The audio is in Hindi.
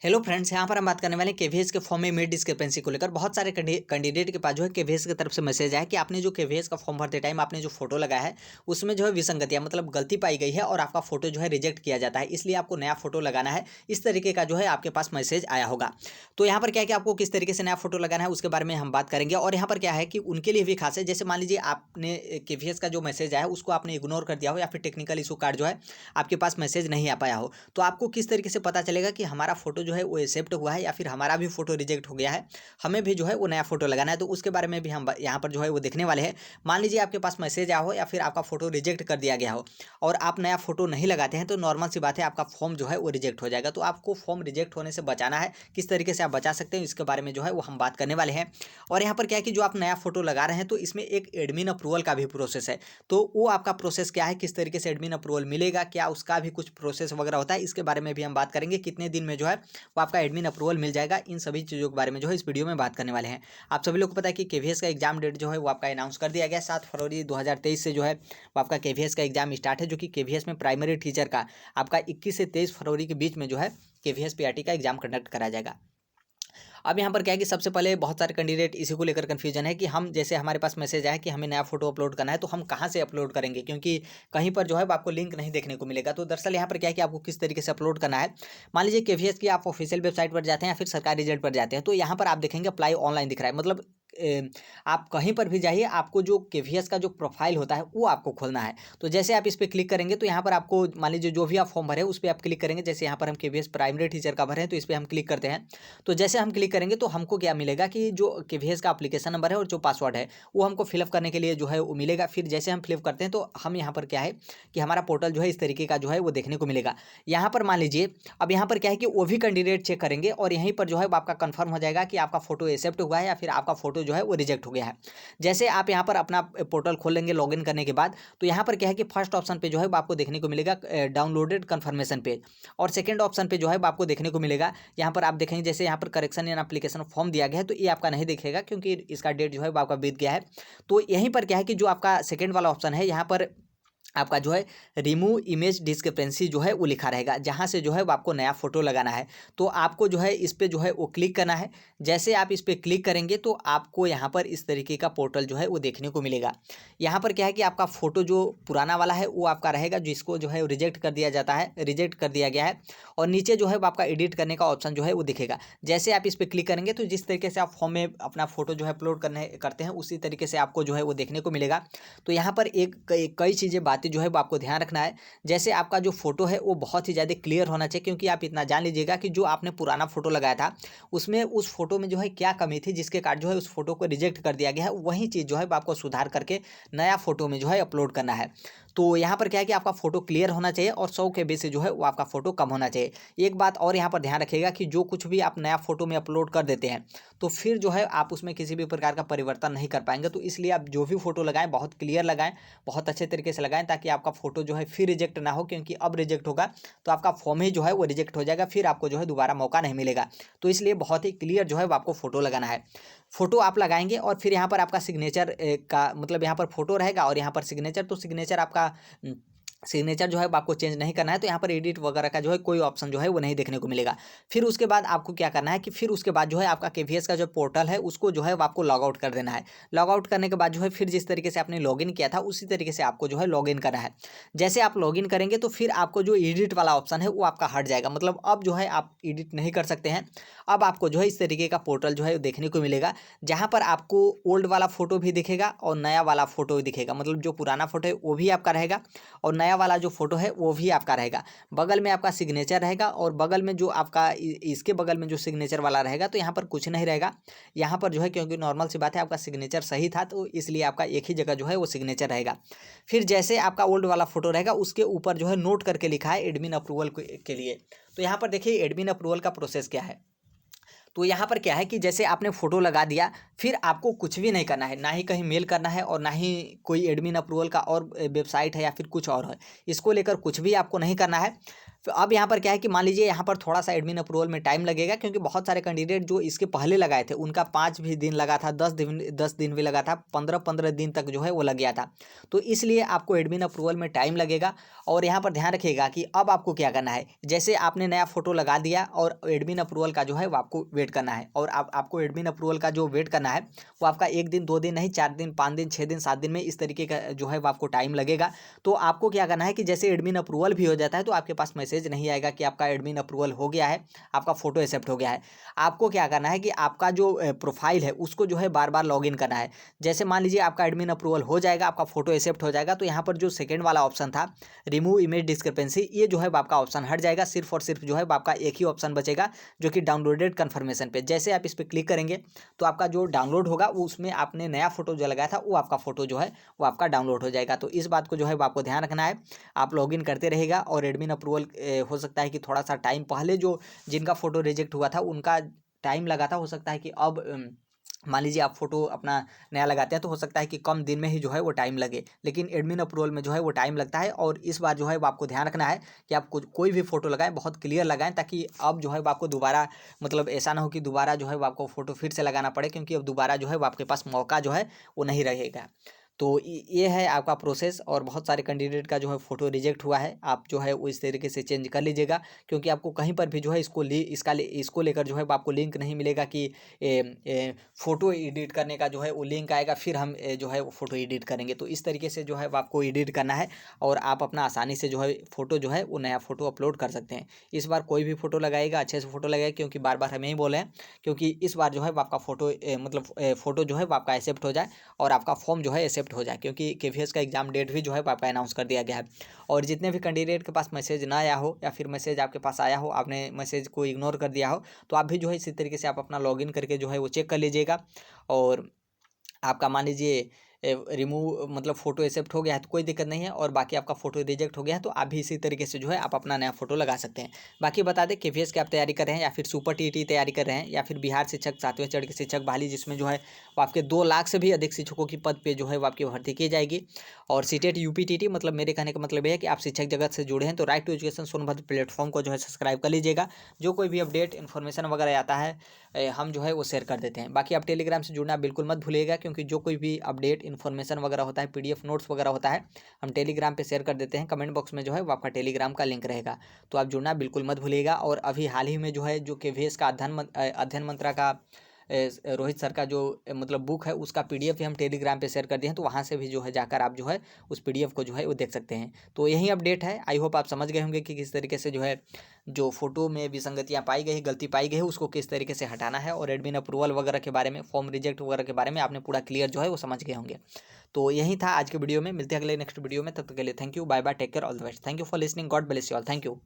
हेलो फ्रेंड्स, यहाँ पर हम बात करने वाले हैं केवीएस के फॉर्म में मिड डिस्क्रिपेंसी को लेकर। बहुत सारे कैंडिडेट के पास जो है केवीएस की तरफ से मैसेज आया कि आपने जो केवीएस का फॉर्म भरते टाइम आपने जो फोटो लगाया है उसमें जो है विसंगतियाँ मतलब गलती पाई गई है और आपका फोटो जो है रिजेक्ट किया जाता है, इसलिए आपको नया फोटो लगाना है। इस तरीके का जो है आपके पास मैसेज आया होगा। तो यहाँ पर क्या है कि आपको किस तरीके से नया फोटो लगाना है उसके बारे में हम बात करेंगे। और यहाँ पर क्या है कि उनके लिए भी खास है, जैसे मान लीजिए आपने केवीएस का जो मैसेज आया है उसको आपने इग्नोर कर दिया हो या फिर टेक्निकल इशू कार्ड जो है आपके पास मैसेज नहीं आ पाया हो, तो आपको किस तरीके से पता चलेगा कि हमारा फोटो जो है वो एक्सेप्ट हुआ है या फिर हमारा भी फोटो रिजेक्ट हो गया है, हमें भी जो है वो नया फोटो लगाना है। तो उसके बारे में भी हम यहाँ पर जो है वो देखने वाले हैं। मान लीजिए आपके पास मैसेज आया हो या फिर आपका फोटो रिजेक्ट कर दिया गया हो और आप नया फोटो नहीं लगाते हैं, तो नॉर्मल सी बात है आपका फॉर्म जो है वो रिजेक्ट हो जाएगा। तो आपको फॉर्म रिजेक्ट होने से बचाना है, किस तरीके से आप बचा सकते हैं इसके बारे में जो है वो हम बात करने वाले हैं। और यहाँ पर क्या है कि जो आप नया फोटो लगा रहे हैं तो इसमें एक एडमिन अप्रूवल का भी प्रोसेस है। तो वो आपका प्रोसेस क्या है, किस तरीके से एडमिन अप्रूवल मिलेगा, क्या उसका भी कुछ प्रोसेस वगैरह होता है, इसके बारे में भी हम बात करेंगे। कितने दिन में जो है वो आपका एडमिन अप्रूवल मिल जाएगा, इन सभी चीज़ों के बारे में जो है इस वीडियो में बात करने वाले हैं। आप सभी लोग को पता है कि केवीएस का एग्जाम डेट जो है वो आपका अनाउंस कर दिया गया 7 फरवरी 2023 से जो है वो आपका केवीएस का एग्जाम स्टार्ट है, जो कि केवीएस में प्राइमरी टीचर का आपका 21 से 23 फरवरी के बीच में जो है केवीएस पीआरटी का एग्जाम कंडक्ट कराया जाएगा। अब यहाँ पर क्या है कि सबसे पहले बहुत सारे कैंडिडेट इसी को लेकर कन्फ्यूजन है कि हम जैसे हमारे पास मैसेज आया कि हमें नया फोटो अपलोड करना है, तो हम कहाँ से अपलोड करेंगे, क्योंकि कहीं पर जो है आपको लिंक नहीं देखने को मिलेगा। तो दरअसल यहाँ पर क्या है कि आपको किस तरीके से अपलोड करना है। मान लीजिए केवीएस की आप ऑफिशियल वेबसाइट पर जाते हैं या फिर सरकारी रिजल्ट पर जाते हैं, तो यहाँ पर आप देखेंगे अप्लाई ऑनलाइन दिख रहा है। मतलब आप कहीं पर भी जाइए, आपको जो केवीएस का जो प्रोफाइल होता है वो आपको खोलना है। तो जैसे आप इस पर क्लिक करेंगे तो यहाँ पर आपको मान लीजिए जो भी आप फॉर्म भरे उस पर आप क्लिक करेंगे। जैसे यहाँ पर हम केवीएस प्राइमरी टीचर का भरे हैं तो इस पर हम क्लिक करते हैं। तो जैसे हम क्लिक करेंगे तो हमको क्या मिलेगा कि जो केवीएस का एप्लीकेशन नंबर है और जो पासवर्ड है वो हमको फिलअप करने के लिए जो है वो मिलेगा। फिर जैसे हम फिलअप करते हैं तो हम यहाँ पर क्या है कि हमारा पोर्टल जो है इस तरीके का जो है वो देखने को मिलेगा। यहाँ पर मान लीजिए अब यहाँ पर क्या है कि वो भी कैंडिडेट चेक करेंगे और यहीं पर जो है वो आपका कंफर्म हो जाएगा कि आपका फोटो एक्सेप्ट हुआ है या फिर आपका फोटो जो है वो रिजेक्ट हो गया है। जैसे आप यहाँ पर अपना पोर्टल खोल लेंगे लॉगिन करने के बाद, तो यहाँ पर क्या है कि फर्स्ट ऑप्शन पे जो है वो आपको देखने को मिलेगा डाउनलोडेड कन्फर्मेशन पेज, और सेकंड ऑप्शन पे जो है वो आपको देखने को मिलेगा यहाँ पर आप देखेंगे जैसे यहाँ पर करेक्शन एंड एप्लीकेशन फॉर्म दिया गया है, तो ये आपका नहीं दिखेगा क्योंकि इसका डेट जो है वो आपका बीत गया है। तो यहीं पर क्या है कि जो आपका सेकंड वाला ऑप्शन है यहाँ पर आपका जो है रिमूव इमेज डिस्क्रिपेंसी जो है वो लिखा रहेगा, जहाँ से जो है वो आपको नया फोटो लगाना है। तो आपको जो है इस पर जो है वो क्लिक करना है। जैसे आप इस पर क्लिक करेंगे तो आपको यहाँ पर इस तरीके का पोर्टल जो है वो देखने को मिलेगा। यहाँ पर क्या है कि आपका फोटो जो पुराना वाला है वो आपका रहेगा, जिसको जो है रिजेक्ट कर दिया जाता है, रिजेक्ट कर दिया गया है। और नीचे जो है वो आपका एडिट करने का ऑप्शन जो है वो दिखेगा। जैसे आप इस पर क्लिक करेंगे तो जिस तरीके से आप फॉर्म में अपना फोटो जो है अपलोड करते हैं उसी तरीके से आपको जो है वो देखने को मिलेगा। तो यहाँ पर कई चीज़ें बातें जो है वो आपको ध्यान रखना है। जैसे आपका जो फोटो है वो बहुत ही ज़्यादा क्लियर होना चाहिए, क्योंकि आप इतना जान लीजिएगा कि जो आपने पुराना फोटो लगाया था उसमें उस फोटो में जो है क्या कमी थी जिसके कारण जो है उस फोटो को रिजेक्ट कर दिया गया है, वही चीज़ जो है वो आपको सुधार करके नया फोटो में जो है अपलोड करना है। तो यहाँ पर क्या है कि आपका फोटो क्लियर होना चाहिए और 100 KB से जो है वो आपका फोटो कम होना चाहिए। एक बात और यहाँ पर ध्यान रखिएगा कि जो कुछ भी आप नया फोटो में अपलोड कर देते हैं तो फिर जो है आप उसमें किसी भी प्रकार का परिवर्तन नहीं कर पाएंगे। तो इसलिए आप जो भी फोटो लगाएं बहुत क्लियर लगाएं, बहुत अच्छे तरीके से लगाएं, ताकि आपका फोटो जो है फिर रिजेक्ट ना हो, क्योंकि अब रिजेक्ट होगा तो आपका फॉर्म ही जो है वो रिजेक्ट हो जाएगा, फिर आपको जो है दोबारा मौका नहीं मिलेगा। तो इसलिए बहुत ही क्लियर जो है वो आपको फोटो लगाना है। फोटो आप लगाएंगे और फिर यहाँ पर आपका सिग्नेचर का मतलब यहाँ पर फोटो रहेगा और यहाँ पर सिग्नेचर, तो सिग्नेचर आपका सिग्नेचर जो है आपको चेंज नहीं करना है। तो यहाँ पर एडिट वगैरह का जो है कोई ऑप्शन जो है वो नहीं देखने को मिलेगा। फिर उसके बाद आपको क्या करना है कि फिर उसके बाद जो है आपका केवीएस का जो पोर्टल है उसको जो है वो आपको लॉग आउट कर देना है। लॉग आउट करने के बाद जो है फिर जिस तरीके से आपने लॉगिन किया था उसी तरीके से आपको जो है लॉगिन करना है। जैसे आप लॉगिन करेंगे तो फिर आपको जो एडिट वाला ऑप्शन है वो आपका हट जाएगा, मतलब अब जो है आप एडिट नहीं कर सकते हैं। अब आपको जो है इस तरीके का पोर्टल जो है देखने को मिलेगा, जहाँ पर आपको ओल्ड वाला फोटो भी दिखेगा और नया वाला फोटो भी दिखेगा। मतलब जो पुराना फोटो है वो भी आपका रहेगा और नया वाला जो फोटो है वो भी आपका रहेगा। बगल में आपका सिग्नेचर रहेगा और बगल में जो आपका इसके बगल में जो सिग्नेचर वाला रहेगा, तो यहाँ पर कुछ नहीं रहेगा। यहाँ पर जो है क्योंकि नॉर्मल सी बात है आपका सिग्नेचर सही था, तो इसलिए आपका एक ही जगह जो है वो सिग्नेचर रहेगा। फिर जैसे आपका ओल्ड वाला फोटो रहेगा उसके ऊपर जो है नोट करके लिखा है एडमिन अप्रूवल के लिए। तो यहाँ पर देखिए एडमिन अप्रूवल का प्रोसेस क्या है। तो यहाँ पर क्या है कि जैसे आपने फोटो लगा दिया, फिर आपको कुछ भी नहीं करना है, ना ही कहीं मेल करना है और ना ही कोई एडमिन अप्रूवल का और वेबसाइट है या फिर कुछ और है, इसको लेकर कुछ भी आपको नहीं करना है। अब यहाँ पर क्या है कि मान लीजिए यहाँ पर थोड़ा सा एडमिन अप्रूवल में टाइम लगेगा, क्योंकि बहुत सारे कैंडिडेट जो इसके पहले लगाए थे उनका 5 भी दिन लगा था, 10 दिन भी लगा था, 15 दिन तक जो है वो लग गया था। तो इसलिए आपको एडमिन अप्रूवल में टाइम लगेगा। और यहाँ पर ध्यान रखिएगा कि अब आपको क्या करना है, जैसे आपने नया फोटो लगा दिया और एडमिन अप्रूवल का जो है वो आपको वेट करना है। और आपको एडमिन अप्रूवल का जो वेट करना है वो आपका 1 दिन 2 दिन नहीं, 4 दिन 5 दिन 6 दिन 7 दिन में इस तरीके का जो है वो आपको टाइम लगेगा। तो आपको क्या करना है कि जैसे एडमिन अप्रूवल भी हो जाता है तो आपके पास मैसेज नहीं आएगा कि आपका एडमिन अप्रूवल हो गया है, आपका फोटो एक्सेप्ट हो गया है। आपको क्या करना है कि आपका जो प्रोफाइल है उसको जो है बार बार लॉगिन करना है। जैसे मान लीजिए आपका एडमिन अप्रूवल हो जाएगा, आपका फोटो एक्सेप्ट हो जाएगा, तो यहाँ पर जो सेकेंड वाला ऑप्शन था रिमूव इमेज डिस्क्रिपेंसी, ये जो है आपका ऑप्शन हट जाएगा। सिर्फ और सिर्फ जो है आपका एक ही ऑप्शन बचेगा जो कि डाउनलोडेड कन्फर्मेशन पे। जैसे आप इस पर क्लिक करेंगे तो आपका जो डाउनलोड होगा वो उसमें आपने नया फोटो जो लगाया था वो आपका फोटो जो है वो आपका डाउनलोड हो जाएगा। तो इस बात को जो है आपको ध्यान रखना है। आप लॉगिन करते रहेगा और एडमिन अप्रूवल हो सकता है कि थोड़ा सा टाइम पहले जो जिनका फोटो रिजेक्ट हुआ था उनका टाइम लगा था, हो सकता है कि अब मान लीजिए आप फोटो अपना नया लगाते हैं तो हो सकता है कि कम दिन में ही जो है वो टाइम लगे, लेकिन एडमिन अप्रूवल में जो है वो टाइम लगता है। और इस बार जो है वो आपको ध्यान रखना है कि आप कोई भी फोटो लगाएं बहुत क्लियर लगाएं, ताकि अब जो है वो आपको दोबारा मतलब ऐसा ना हो कि दोबारा जो है वो आपको फोटो फिर से लगाना पड़े, क्योंकि अब दोबारा जो है वो आपके पास मौका जो है वो नहीं रहेगा। तो ये है आपका प्रोसेस। और बहुत सारे कैंडिडेट का जो है फ़ोटो रिजेक्ट हुआ है, आप जो है वो इस तरीके से चेंज कर लीजिएगा, क्योंकि आपको कहीं पर भी जो है इसको लेकर जो है आपको लिंक नहीं मिलेगा कि फ़ोटो एडिट करने का जो है वो लिंक आएगा फिर हम जो है वो फ़ोटो एडिट करेंगे। तो इस तरीके से जो है वो आपको एडिट करना है और आप अपना आसानी से जो है फ़ोटो जो है वो नया फ़ोटो अपलोड कर सकते हैं। इस बार कोई भी फ़ोटो लगाएगा अच्छे से फ़ोटो लगाएगा, क्योंकि बार बार हमें ही बोले हैं, क्योंकि इस बार जो है वो आपका फ़ोटो मतलब फ़ोटो जो है वो आपका एक्सेप्ट हो जाए और आपका फॉर्म जो है एक्सेप्ट हो जाए, क्योंकि केवीएस का एग्जाम डेट भी जो है आपका अनाउंस कर दिया गया है। और जितने भी कैंडिडेट के पास मैसेज ना आया हो या फिर मैसेज आपके पास आया हो, आपने मैसेज को इग्नोर कर दिया हो, तो आप भी जो है इसी तरीके से आप अपना लॉगिन करके जो है वो चेक कर लीजिएगा। और आपका मान लीजिए रिमूव मतलब फ़ोटो एक्सेप्ट हो गया है तो कोई दिक्कत नहीं है, और बाकी आपका फ़ोटो रिजेक्ट हो गया है तो आप भी इसी तरीके से जो है आप अपना नया फ़ोटो लगा सकते हैं। बाकी बता दें केवीएस की आप तैयारी कर रहे हैं या फिर सुपर टीईटी तैयारी कर रहे हैं या फिर बिहार शिक्षक 7वें चरण के शिक्षक बहाली, जिसमें जो है वो आपके 2 लाख से भी अधिक शिक्षकों की पद पे जो है वो आपकी भर्ती की जाएगी। और सीटेट यूपीटीटी मतलब मेरे कहने का मतलब ये है कि आप शिक्षक जगत से जुड़े हैं तो right to education Sonbhadra platform को जो है सब्सक्राइब कर लीजिएगा। जो कोई भी अपडेट इन्फॉर्मेशन वगैरह आता है हम जो है वो शेयर कर देते हैं। बाकी आप टेलीग्राम से जुड़ना बिल्कुल मत भूलिएगा, क्योंकि जो कोई भी अपडेट इन्फॉर्मेशन वगैरह होता है, पीडीएफ नोट्स वगैरह होता है, हम टेलीग्राम पे शेयर कर देते हैं। कमेंट बॉक्स में जो है वो आपका टेलीग्राम का लिंक रहेगा, तो आप जुड़ना बिल्कुल मत भूलिएगा। और अभी हाल ही में जो है जो केवीएस का अध्ययन मंत्रा का रोहित सर का जो मतलब बुक है उसका पीडीएफ भी हम टेलीग्राम पे शेयर कर दिए हैं, तो वहाँ से भी जो है जाकर आप जो है उस पीडीएफ को जो है वो देख सकते हैं। तो यही अपडेट है। आई होप आप समझ गए होंगे कि किस तरीके से जो है जो फोटो में विसंगतियाँ पाई गई, गलती पाई गई है, उसको किस तरीके से हटाना है। और एडमिन अप्रूवल वगैरह के बारे में, फॉर्म रिजेक्ट वगैरह के बारे में आपने पूरा क्लियर जो है वो समझ गए होंगे। तो यही था आज के वीडियो में, मिलते हैं अगले नेक्स्ट वीडियो में। तब तक के लिए thank you, bye bye, take care, all the best. Thank you for listening, God bless you all, thank you.